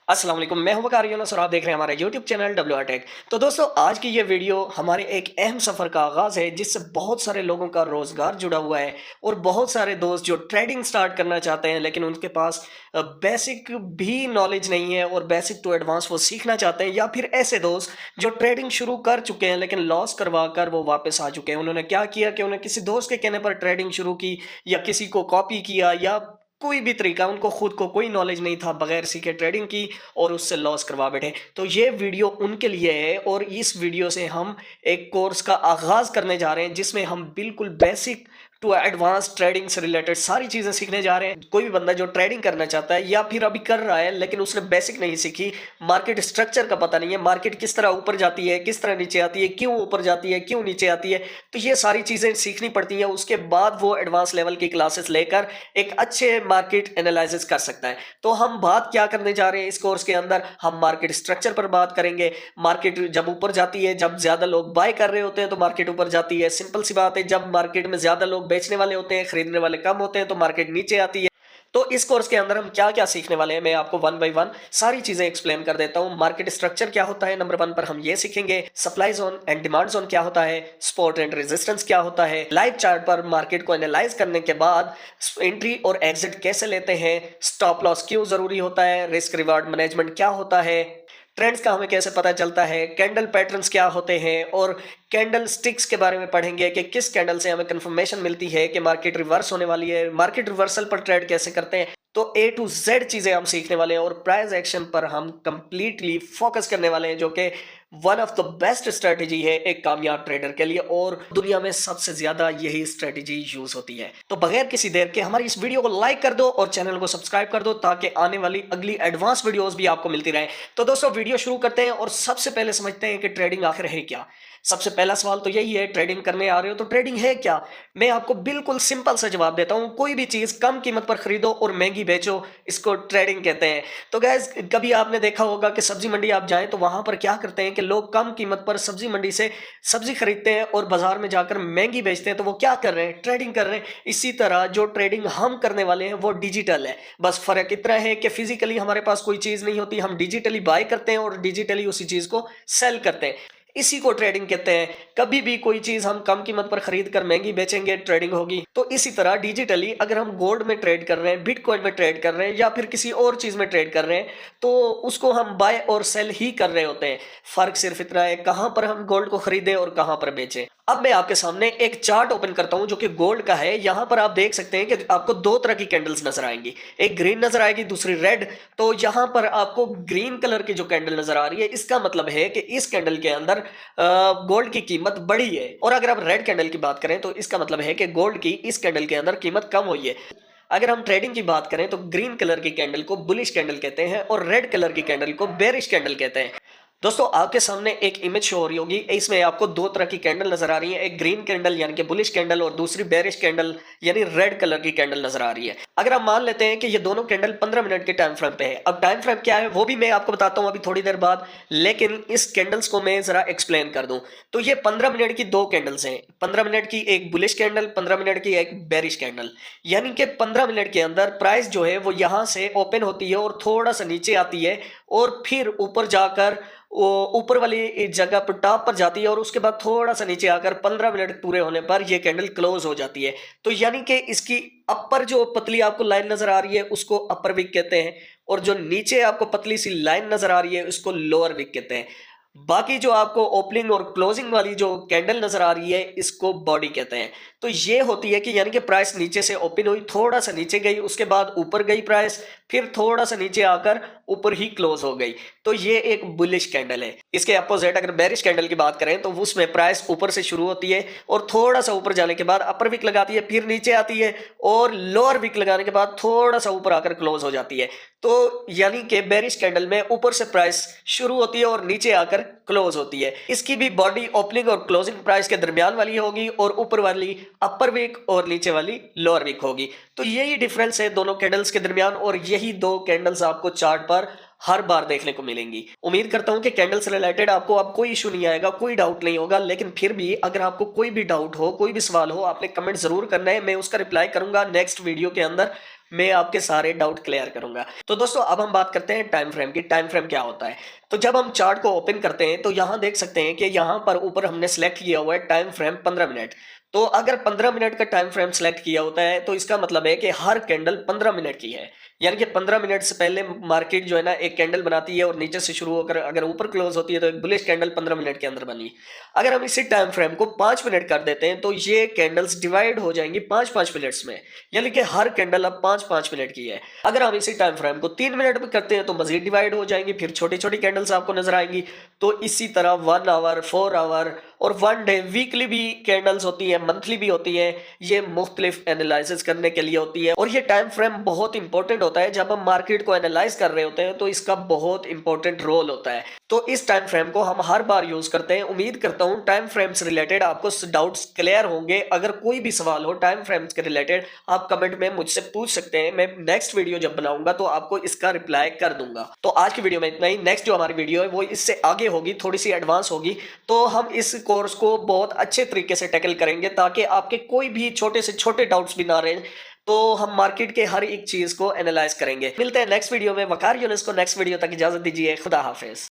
अस्सलाम वालेकुम, मैं हूं वकार यूनुस और आप देख रहे हैं हमारा यूट्यूब चैनल WR टेक। तो दोस्तों, आज की ये वीडियो हमारे एक अहम सफ़र का आगाज़ है जिससे बहुत सारे लोगों का रोज़गार जुड़ा हुआ है और बहुत सारे दोस्त जो ट्रेडिंग स्टार्ट करना चाहते हैं लेकिन उनके पास बेसिक भी नॉलेज नहीं है और बेसिक टू एडवांस वो सीखना चाहते हैं, या फिर ऐसे दोस्त जो ट्रेडिंग शुरू कर चुके हैं लेकिन लॉस करवा कर वो वापस आ चुके हैं। उन्होंने क्या किया कि उन्हें किसी दोस्त के कहने पर ट्रेडिंग शुरू की या किसी को कॉपी किया या कोई भी तरीका, उनको खुद को कोई नॉलेज नहीं था, बगैर सीखे ट्रेडिंग की और उससे लॉस करवा बैठे। तो ये वीडियो उनके लिए है और इस वीडियो से हम एक कोर्स का आगाज़ करने जा रहे हैं जिसमें हम बिल्कुल बेसिक टू एडवांस ट्रेडिंग से रिलेटेड सारी चीज़ें सीखने जा रहे हैं। कोई भी बंदा जो ट्रेडिंग करना चाहता है या फिर अभी कर रहा है लेकिन उसने बेसिक नहीं सीखी, मार्केट स्ट्रक्चर का पता नहीं है, मार्केट किस तरह ऊपर जाती है, किस तरह नीचे आती है, क्यों ऊपर जाती है, क्यों नीचे आती है, तो ये सारी चीज़ें सीखनी पड़ती हैं। उसके बाद वो एडवांस लेवल की क्लासेस लेकर एक अच्छे मार्केट एनालिसिस कर सकता है। तो हम बात क्या करने जा रहे हैं इस कोर्स के अंदर, हम मार्केट स्ट्रक्चर पर बात करेंगे। मार्केट जब ऊपर जाती है, जब ज्यादा लोग बाय कर रहे होते हैं तो मार्केट ऊपर जाती है, सिंपल सी बात है। जब मार्केट में ज्यादा लोग बेचने वाले होते हैं, खरीदने वाले कम होते हैं, तो मार्केट नीचे आती है। तो इस कोर्स के अंदर हम क्या क्या सीखने वाले हैं, मैं आपको वन बाय वन सारी चीजें एक्सप्लेन कर देता हूं। मार्केट स्ट्रक्चर क्या होता है, नंबर 1 पर हम ये सीखेंगे। Supply zone and demand zone क्या होता है, सपोर्ट एंड रेजिस्टेंस क्या होता है, लाइव चार्ट पर मार्केट को एनालाइज करने के बाद एंट्री और एग्जिट कैसे लेते हैं, स्टॉप लॉस क्यों जरूरी होता है, रिस्क रिवार्ड मैनेजमेंट क्या होता है, ट्रेंड्स का हमें कैसे पता चलता है, कैंडल पैटर्न्स क्या होते हैं, और कैंडल स्टिक्स के बारे में पढ़ेंगे कि किस कैंडल से हमें कंफर्मेशन मिलती है कि मार्केट रिवर्स होने वाली है, मार्केट रिवर्सल पर ट्रेड कैसे करते हैं। तो A to Z चीजें हम सीखने वाले हैं और प्राइस एक्शन पर हम कंप्लीटली फोकस करने वाले हैं, जो कि one of the best strategy है एक कामयाब ट्रेडर के लिए और दुनिया में सबसे ज्यादा यही स्ट्रेटेजी यूज होती है। तो बगैर किसी देर के हमारी इस वीडियो को लाइक कर दो और चैनल को सब्सक्राइब कर दो ताकि आने वाली अगली एडवांस वीडियोस भी आपको मिलती रहे। तो दोस्तों, वीडियो शुरू करते हैं और सबसे पहले समझते हैं कि ट्रेडिंग आखिर है क्या। सबसे पहला सवाल तो यही है, ट्रेडिंग करने आ रहे हो तो ट्रेडिंग है क्या। मैं आपको बिल्कुल सिंपल सा जवाब देता हूं, कोई भी चीज कम कीमत पर खरीदो और महंगी बेचो, इसको ट्रेडिंग कहते हैं। तो गैस, कभी आपने देखा होगा कि सब्जी मंडी आप जाएं तो वहां पर क्या करते हैं कि लोग कम कीमत पर सब्जी मंडी से सब्जी खरीदते हैं और बाजार में जाकर महंगी बेचते हैं। तो वो क्या कर रहे हैं, ट्रेडिंग कर रहे हैं। इसी तरह जो ट्रेडिंग हम करने वाले हैं वो डिजिटल है। बस फर्क इतना है कि फिजिकली हमारे पास कोई चीज नहीं होती, हम डिजिटली बाय करते हैं और डिजिटली उसी चीज को सेल करते हैं। इसी को ट्रेडिंग कहते हैं। कभी भी कोई चीज हम कम कीमत पर खरीद कर महंगी बेचेंगे, ट्रेडिंग होगी। तो इसी तरह डिजिटली अगर हम गोल्ड में ट्रेड कर रहे हैं, बिटकॉइन में ट्रेड कर रहे हैं या फिर किसी और चीज में ट्रेड कर रहे हैं, तो उसको हम बाय और सेल ही कर रहे होते हैं। फर्क सिर्फ इतना है कहां पर हम गोल्ड को खरीदें और कहां पर बेचें। अब मैं आपके सामने एक चार्ट ओपन करता हूं जो कि गोल्ड का है। यहां पर आप देख सकते हैं कि आपको दो तरह की कैंडल्स नजर आएंगी, एक ग्रीन नजर आएगी, दूसरी रेड। तो यहां पर आपको ग्रीन कलर की जो कैंडल नजर आ रही है, इसका मतलब है कि इस कैंडल के अंदर गोल्ड की कीमत बढ़ी है। और अगर आप रेड कैंडल की बात करें तो इसका मतलब है कि गोल्ड की इस कैंडल के अंदर कीमत कम हुई है। अगर हम ट्रेडिंग की बात करें तो ग्रीन कलर की कैंडल को बुलिश कैंडल कहते हैं और रेड कलर की कैंडल को बेरिश कैंडल कहते हैं। दोस्तों, आपके सामने एक इमेज शो हो रही होगी, इसमें आपको दो तरह की कैंडल नजर आ रही है, एक ग्रीन कैंडल यानी कि बुलिश कैंडल और दूसरी बेरिश कैंडल यानी रेड कलर की कैंडल नजर आ रही है। अगर हम मान लेते हैं कि ये दोनों कैंडल 15 मिनट के टाइम फ्रेम पे है। अब टाइम फ्रेम क्या है वो भी मैं आपको बताता हूं अभी थोड़ी देर बाद, लेकिन इस कैंडल्स को मैं जरा एक्सप्लेन कर दूं। तो ये 15 मिनट की दो कैंडल्स हैं, 15 मिनट की एक बुलिश कैंडल, 15 मिनट की एक बेरिश कैंडल। यानी कि 15 मिनट के अंदर प्राइस जो है वो यहां से ओपन होती है और थोड़ा सा नीचे आती है और फिर ऊपर जाकर वो ऊपर वाली जगह पर टॉप पर जाती है और उसके बाद थोड़ा सा नीचे आकर 15 मिनट पूरे होने पर ये कैंडल क्लोज हो जाती है। तो यानी कि इसकी अपर जो पतली आपको लाइन नजर आ रही है उसको अपर विक कहते हैं और जो नीचे आपको पतली सी लाइन नजर आ रही है उसको लोअर विक कहते हैं। बाकी जो आपको ओपनिंग और क्लोजिंग वाली जो कैंडल नजर आ रही है इसको बॉडी कहते हैं। तो ये होती है कि यानी कि प्राइस नीचे से ओपन हुई, थोड़ा सा नीचे गई, उसके बाद ऊपर गई प्राइस, फिर थोड़ा सा नीचे आकर ऊपर ही क्लोज हो गई। तो ये एक बुलिश कैंडल है। इसके अपोजिट अगर बेरिश कैंडल की बात करें तो उसमें प्राइस ऊपर से शुरू होती है और थोड़ा सा ऊपर जाने के बाद अपर विक लगाती है, फिर नीचे आती है और लोअर विक लगाने के बाद थोड़ा सा ऊपर आकर क्लोज हो जाती है। तो यानी कि बेरिश कैंडल में ऊपर से प्राइस शुरू होती है और नीचे आकर क्लोज होती है। इसकी भी बॉडी ओपनिंग और क्लोजिंग प्राइस के दरमियान वाली होगी और ऊपर वाली अपर वीक और नीचे वाली लोअर वीक होगी। तो यही डिफरेंस है दोनों कैंडल्स के दरमियान और यही दो कैंडल्स आपको चार्ट पर हर बार देखने को मिलेंगी। उम्मीद करता हूं कि कैंडल से रिलेटेड आपको अब कोई इशू नहीं आएगा, कोई डाउट नहीं होगा। लेकिन फिर भी अगर आपको कोई भी डाउट हो, कोई भी सवाल हो, आपने कमेंट जरूर करना है, मैं उसका रिप्लाई करूंगा नेक्स्ट वीडियो के अंदर। मैं आपके सारे डाउट क्लियर करूंगा। तो दोस्तों अब हम बात करते हैं टाइम फ्रेम की। टाइम फ्रेम क्या होता है? तो जब हम चार्ट को ओपन करते हैं तो यहाँ देख सकते हैं कि यहाँ पर ऊपर हमने सेलेक्ट किया हुआ है टाइम फ्रेम 15 मिनट। तो अगर 15 मिनट का टाइम फ्रेम सेलेक्ट किया होता है तो इसका मतलब है कि हर कैंडल 15 मिनट की है। यानी कि 15 मिनट से पहले मार्केट जो है ना एक कैंडल बनाती है और नीचे से शुरू होकर अगर ऊपर क्लोज होती है तो एक बुलिश कैंडल 15 मिनट के अंदर बनी। अगर हम इसी टाइम फ्रेम को 5 मिनट कर देते हैं तो ये कैंडल्स डिवाइड हो जाएंगी 5-5 मिनट्स में। यानी कि हर कैंडल अब 5-5 मिनट की है। अगर हम इसी टाइम फ्रेम को 3 मिनट में करते हैं तो मजीद डिवाइड हो जाएंगी, फिर छोटी छोटी कैंडल्स आपको नजर आएंगी। तो इसी तरह 1 आवर, 4 आवर और 1 डे, वीकली भी कैंडल्स होती है, मंथली भी होती है। ये मुख्तलिफ एनालिसिस करने के लिए होती है और ये टाइम फ्रेम बहुत इंपॉर्टेंट होता है। जब हम मार्केट को एनालाइज कर रहे होते हैं तो इसका बहुत इंपॉर्टेंट रोल होता है। तो इस टाइम फ्रेम को हम हर बार यूज करते हैं। उम्मीद करता हूं टाइम फ्रेम से रिलेटेड आपको डाउट्स क्लियर होंगे। अगर कोई भी सवाल हो टाइम फ्रेम्स के रिलेटेड आप कमेंट में मुझसे पूछ सकते हैं। मैं नेक्स्ट वीडियो जब बनाऊंगा तो आपको इसका रिप्लाई कर दूंगा। तो आज की वीडियो में इतना ही। नेक्स्ट जो हमारी वीडियो है वो इससे आगे होगी, थोड़ी सी एडवांस होगी। तो हम इस कोर्स को बहुत अच्छे तरीके से टैकल करेंगे ताकि आपके कोई भी छोटे से छोटे डाउट्स भी ना रहें। तो हम मार्केट के हर एक चीज को एनालाइज करेंगे। मिलते हैं नेक्स्ट वीडियो में। वकार यूनुस को नेक्स्ट वीडियो तक इजाजत दीजिए। खुदा हाफिज।